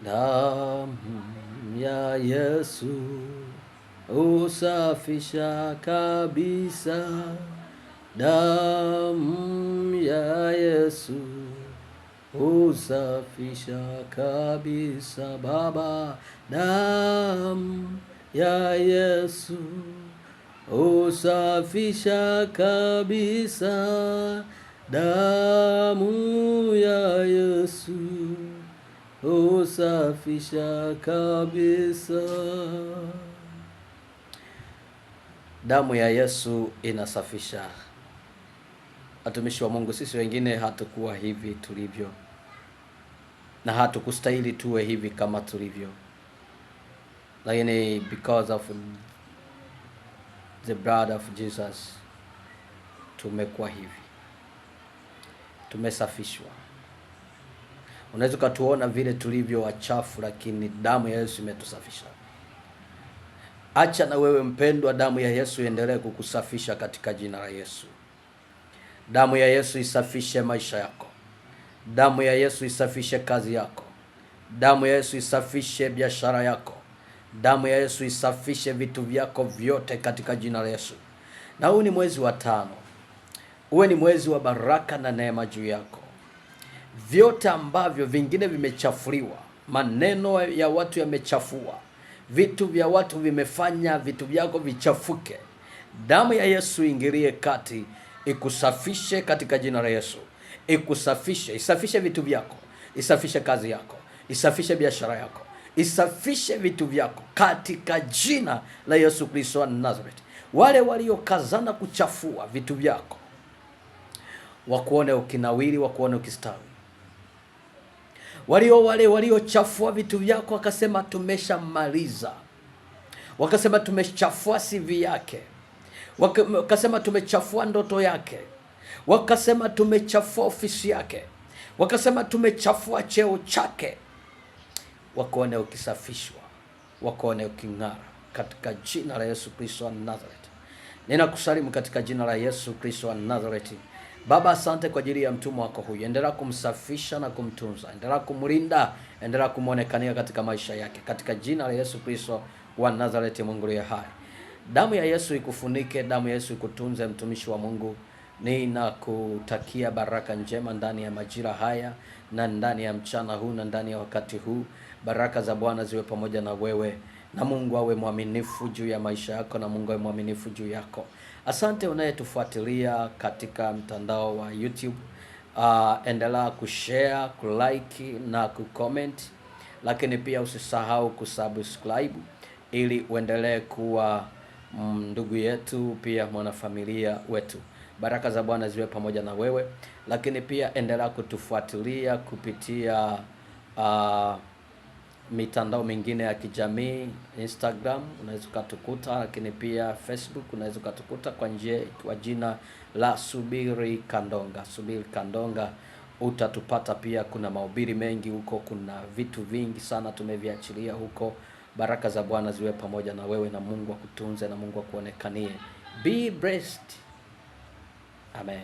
Damu ya Yesu husafisha kabisa. Damu ya Yesu husafisha kabisa. Baba, damu ya Yesu husafisha kabisa. Damu ya Yesu husafisha kabisa. Damu ya Yesu inasafisha. Watumishi wa Mungu, sisi wengine hatukuwa hivi tulivyo, na hatukustahili tuwe hivi kama tulivyo, lakini because of the blood of Jesus tumekuwa hivi, tumesafishwa. Unaweza ukatuona vile tulivyo wachafu, lakini damu ya Yesu imetusafisha. Acha na wewe mpendwa, damu ya Yesu iendelee kukusafisha katika jina la Yesu. Damu ya Yesu isafishe maisha yako. Damu ya Yesu isafishe kazi yako. Damu ya Yesu isafishe biashara yako. Damu ya Yesu isafishe vitu vyako vyote katika jina la Yesu. Na huu ni mwezi wa 5. Uwe ni mwezi wa baraka na neema juu yako. Vyote ambavyo vingine vimechafuliwa, maneno ya watu yamechafua, vitu vya watu vimefanya vitu vyako vichafuke, damu ya Yesu ingilie kati, ikusafishe katika jina la Yesu. Ikusafishe, isafishe vitu vyako, isafishe kazi yako, isafishe biashara yako, isafishe vitu vyako katika jina la Yesu Kristo wa Nazareth. Wale waliokazana kuchafua vitu vyako wakuone ukinawiri, wakuone ukistawi. Wale waliochafua vitu vyako wakasema tumeshamaliza, wakasema tumechafua CV yake, wakasema tumechafua ndoto yake, wakasema tumechafua ofisi yake, wakasema tumechafua cheo chake, wakuone ukisafishwa, wakuone uking'ara katika jina la Yesu Kristo wa Nazareth. Ninakusalimu katika jina la Yesu Kristo wa Nazareth. Baba, asante kwa ajili ya mtumwa wako huyu. Endelea kumsafisha na kumtunza, endelea kumlinda, endelea kumuonekania katika maisha yake katika jina la Yesu Kristo wa Nazareth, Mungu aliye hai. Damu ya Yesu ikufunike, damu ya Yesu ikutunze, mtumishi wa Mungu. Ninakutakia baraka njema ndani ya majira haya na ndani ya mchana huu na ndani ya wakati huu. Baraka za Bwana ziwe pamoja na wewe, na Mungu awe mwaminifu juu ya maisha yako, na Mungu awe mwaminifu juu yako. Asante unayetufuatilia katika mtandao wa YouTube. Endelea kushare, kulike na kucomment, lakini pia usisahau kusubscribe ili uendelee kuwa ndugu yetu, pia mwanafamilia wetu. Baraka za Bwana ziwe pamoja na wewe, lakini pia endelea kutufuatilia kupitia mitandao mingine ya kijamii. Instagram unaweza kutukuta, lakini pia Facebook unaweza kutukuta kwa jina la Subiri Kandonga. Subiri Kandonga utatupata pia. Kuna mahubiri mengi huko, kuna vitu vingi sana tumeviachilia huko. Baraka za Bwana ziwe pamoja na wewe, na Mungu akutunze, na Mungu akuonekanie. Be blessed. Amen.